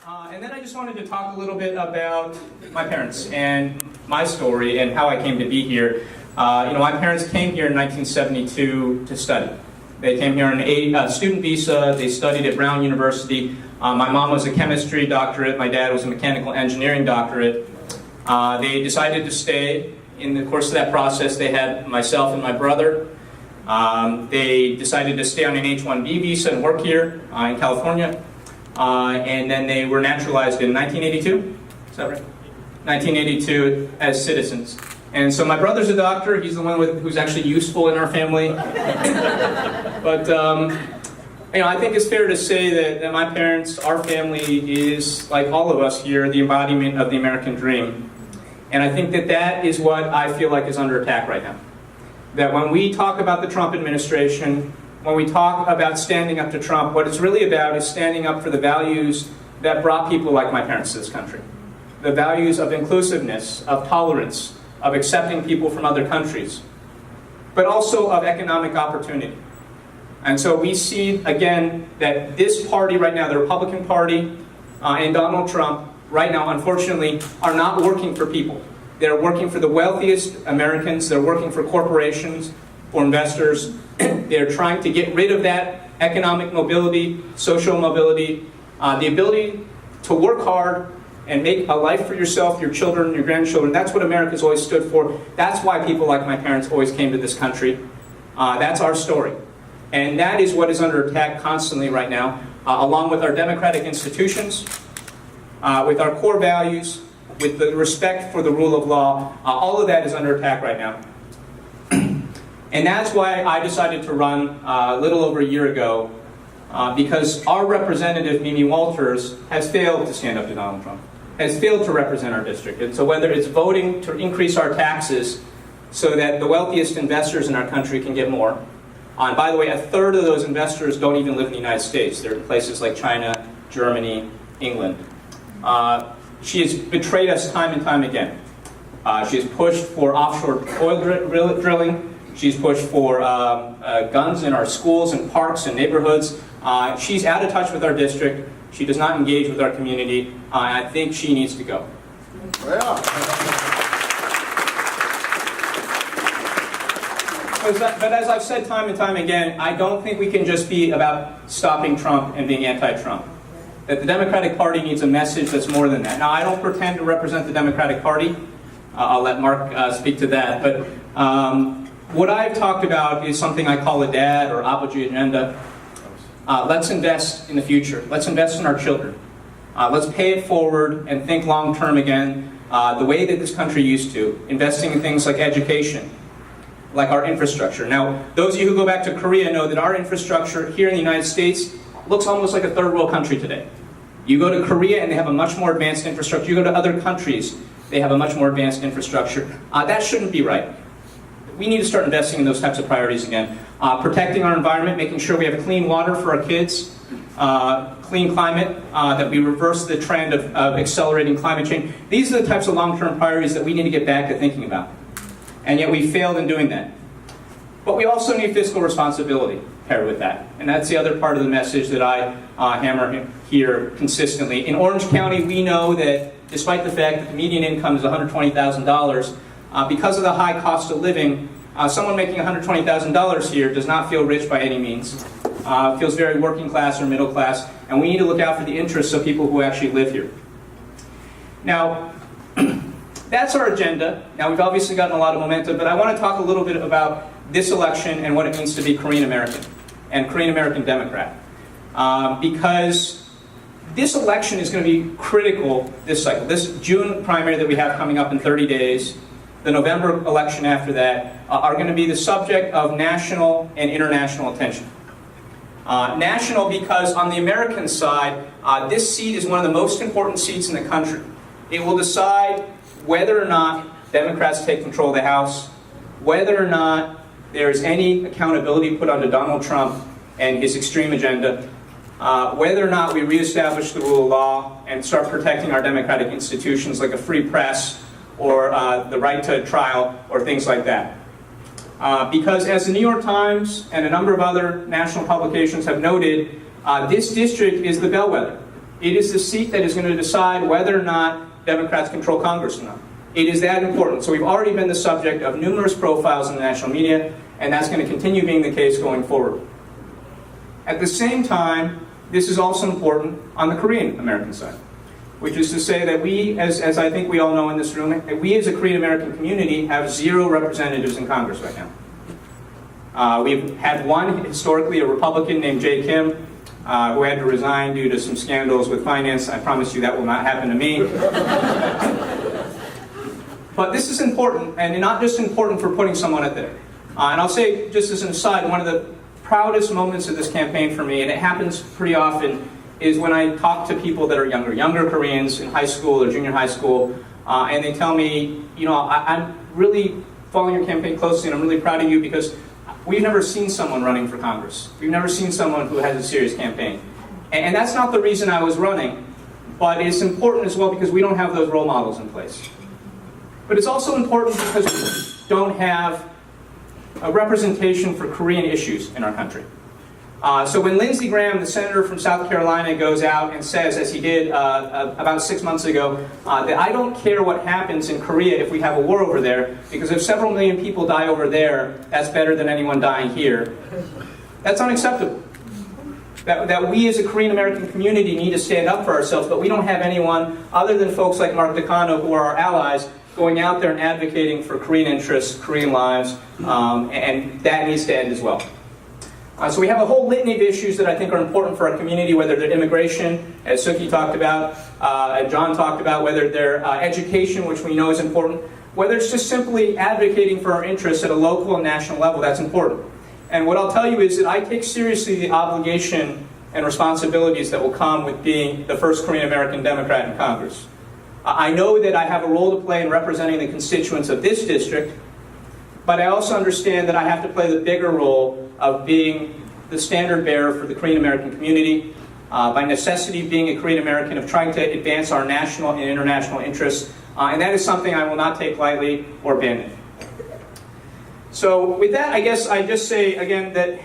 And then I just wanted to talk a little bit about my parents and my story and how I came to be here. My parents came here in 1972 to study. They came here on a student visa. They studied at Brown University. My mom was a chemistry doctorate. My dad was a mechanical engineering doctorate. They decided to stay. In the course of that process, they had myself and my brother. They decided to stay on an H-1B visa and work here in California. And then they were naturalized in 1982, is that right? 1982 as citizens. And so my brother's a doctor. He's the one who's actually useful in our family. But I think it's fair to say that my parents, our family, is, like all of us here, the embodiment of the American dream. And I think that is what I feel like is under attack right now. That when we talk about the Trump administration, when we talk about standing up to Trump, what it's really about is standing up for the values that brought people like my parents to this country. The values of inclusiveness, of tolerance, of accepting people from other countries, but also of economic opportunity. And so we see, again, that this party right now, the Republican Party and Donald Trump, right now, unfortunately, are not working for people. They're working for the wealthiest Americans. They're working for corporations, for investors. They're trying to get rid of that economic mobility, social mobility, the ability to work hard and make a life for yourself, your children, your grandchildren. That's what America's always stood for. That's why people like my parents always came to this country. That's our story. And that is what is under attack constantly right now, along with our democratic institutions, with our core values, with the respect for the rule of law. All of that is under attack right now. And that's why I decided to run a little over a year ago, because our representative, Mimi Walters, has failed to stand up to Donald Trump, has failed to represent our district. And so whether it's voting to increase our taxes so that the wealthiest investors in our country can get more. And by the way, a third of those investors don't even live in the United States. They're in places like China, Germany, England. She has betrayed us time and time again. She has pushed for offshore oil drilling. She's pushed for guns in our schools and parks and neighborhoods. She's out of touch with our district. She does not engage with our community. I think she needs to go. Yeah. But as I've said time and time again, I don't think we can just be about stopping Trump and being anti-Trump. That the Democratic Party needs a message that's more than that. Now, I don't pretend to represent the Democratic Party. I'll let Mark speak to that. But what I've talked about is something I call a DAD or apogee agenda. Let's invest in the future. Let's invest in our children. Let's pay it forward and think long-term again, the way that this country used to, investing in things like education, like our infrastructure. Now, those of you who go back to Korea know that our infrastructure here in the United States looks almost like a third world country today. You go to Korea and they have a much more advanced infrastructure. You go to other countries, they have a much more advanced infrastructure. That shouldn't be right. We need to start investing in those types of priorities again. Protecting our environment, making sure we have clean water for our kids, clean climate, that we reverse the trend of accelerating climate change. These are the types of long-term priorities that we need to get back to thinking about. And yet we failed in doing that. But we also need fiscal responsibility paired with that. And that's the other part of the message that I hammer here consistently. In Orange County, we know that despite the fact that the median income is $120,000, because of the high cost of living, someone making $120,000 here does not feel rich by any means. Feels very working class or middle class, and we need to look out for the interests of people who actually live here. Now, that's our agenda. Now, we've obviously gotten a lot of momentum, but I want to talk a little bit about this election and what it means to be Korean American and Korean American Democrat. Because this election is going to be critical this cycle. This June primary that we have coming up in 30 days, the November election after that, are going to be the subject of national and international attention. National because on the American side, this seat is one of the most important seats in the country. It will decide whether or not Democrats take control of the House, whether or not there is any accountability put onto Donald Trump and his extreme agenda, whether or not we reestablish the rule of law and start protecting our democratic institutions like a free press or the right to trial or things like that. Because as the New York Times and a number of other national publications have noted, this district is the bellwether. It is the seat that is going to decide whether or not Democrats control Congress or not. It is that important. So we've already been the subject of numerous profiles in the national media, and that's going to continue being the case going forward. At the same time, this is also important on the Korean American side, which is to say that we, as I think we all know in this room, we as a Korean American community have 0 representatives in Congress right now. We've had one, historically, a Republican named Jay Kim, who had to resign due to some scandals with finance. I promise you that will not happen to me. But this is important, and not just important for putting someone up there. And I'll say, just as an aside, one of the proudest moments of this campaign for me, and it happens pretty often, is when I talk to people that are younger Koreans in high school or junior high school, and they tell me, you know, I'm really following your campaign closely, and I'm really proud of you because we've never seen someone running for Congress. We've never seen someone who has a serious campaign. And that's not the reason I was running, but it's important as well because we don't have those role models in place. But it's also important because we don't have a representation for Korean issues in our country. So when Lindsey Graham, the senator from South Carolina, goes out and says, as he did about 6 months ago, that I don't care what happens in Korea if we have a war over there, because if several million people die over there, that's better than anyone dying here. That's unacceptable. That we as a Korean American community need to stand up for ourselves, but we don't have anyone other than folks like Mark Takano, who are our allies, going out there and advocating for Korean interests, Korean lives, and that needs to end as well. So we have a whole litany of issues that I think are important for our community, whether they're immigration, as Suki talked about, and John talked about, whether they're education, which we know is important, whether it's just simply advocating for our interests at a local and national level, that's important. And what I'll tell you is that I take seriously the obligation and responsibilities that will come with being the first Korean American Democrat in Congress. I know that I have a role to play in representing the constituents of this district, but I also understand that I have to play the bigger role of being the standard bearer for the Korean American community, by necessity being a Korean American, of trying to advance our national and international interests, and that is something I will not take lightly or abandon. So with that, I guess I just say again that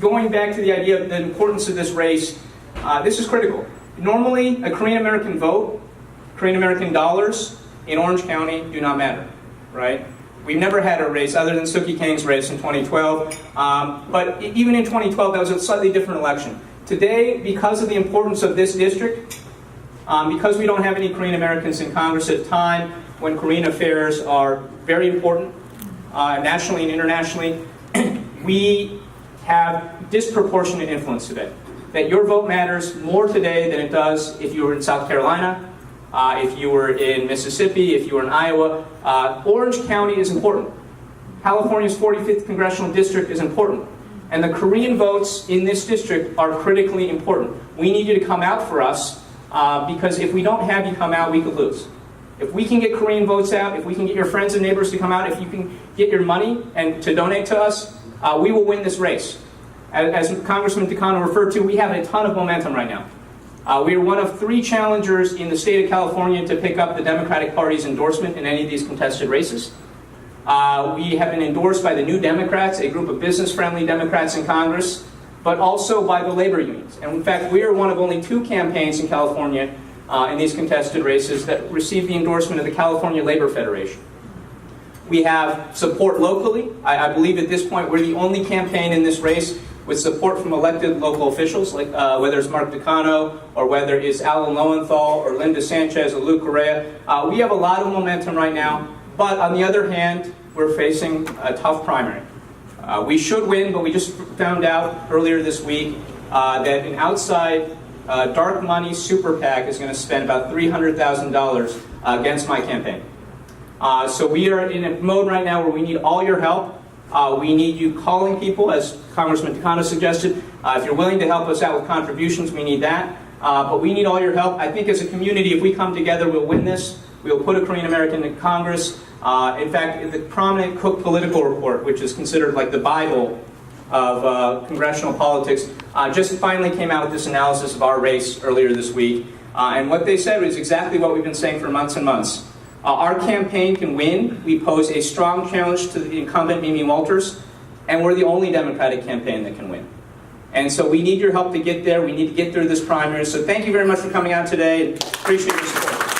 going back to the idea of the importance of this race, this is critical. Normally, a Korean American vote, Korean American dollars in Orange County do not matter, right? We've never had a race other than Suki Kang's race in 2012, but even in 2012 that was a slightly different election. Today, because of the importance of this district, because we don't have any Korean Americans in Congress at a time when Korean affairs are very important, nationally and internationally, we have disproportionate influence today. That your vote matters more today than it does if you were in South Carolina, if you were in Mississippi, if you were in Iowa. Orange County is important. California's 45th Congressional District is important. And the Korean votes in this district are critically important. We need you to come out for us, because if we don't have you come out, we could lose. If we can get Korean votes out, if we can get your friends and neighbors to come out, if you can get your money and to donate to us, we will win this race. As Congressman Takano referred to, we have a ton of momentum right now. We are one of 3 challengers in the state of California to pick up the Democratic Party's endorsement in any of these contested races. We have been endorsed by the New Democrats, a group of business-friendly Democrats in Congress, but also by the labor unions. And in fact, we are one of only 2 campaigns in California in these contested races that received the endorsement of the California Labor Federation. We have support locally. I believe at this point we're the only campaign in this race with support from elected local officials, like whether it's Mark Takano, or whether it's Alan Lowenthal, or Linda Sanchez, or Lou Correa. We have a lot of momentum right now, but on the other hand, we're facing a tough primary. We should win, but we just found out earlier this week that an outside dark money super PAC is going to spend about $300,000 against my campaign. So we are in a mode right now where we need all your help. We need you calling people, as Congressman Takano suggested. If you're willing to help us out with contributions, we need that. But we need all your help. I think as a community, if we come together, we'll win this. We'll put a Korean American in Congress. In fact, the prominent Cook Political Report, which is considered like the Bible of congressional politics, just finally came out with this analysis of our race earlier this week. And what they said was exactly what we've been saying for months and months. Our campaign can win. We pose a strong challenge to the incumbent Mimi Walters, and we're the only Democratic campaign that can win. And so we need your help to get there. We need to get through this primary. So thank you very much for coming out today. Appreciate your support.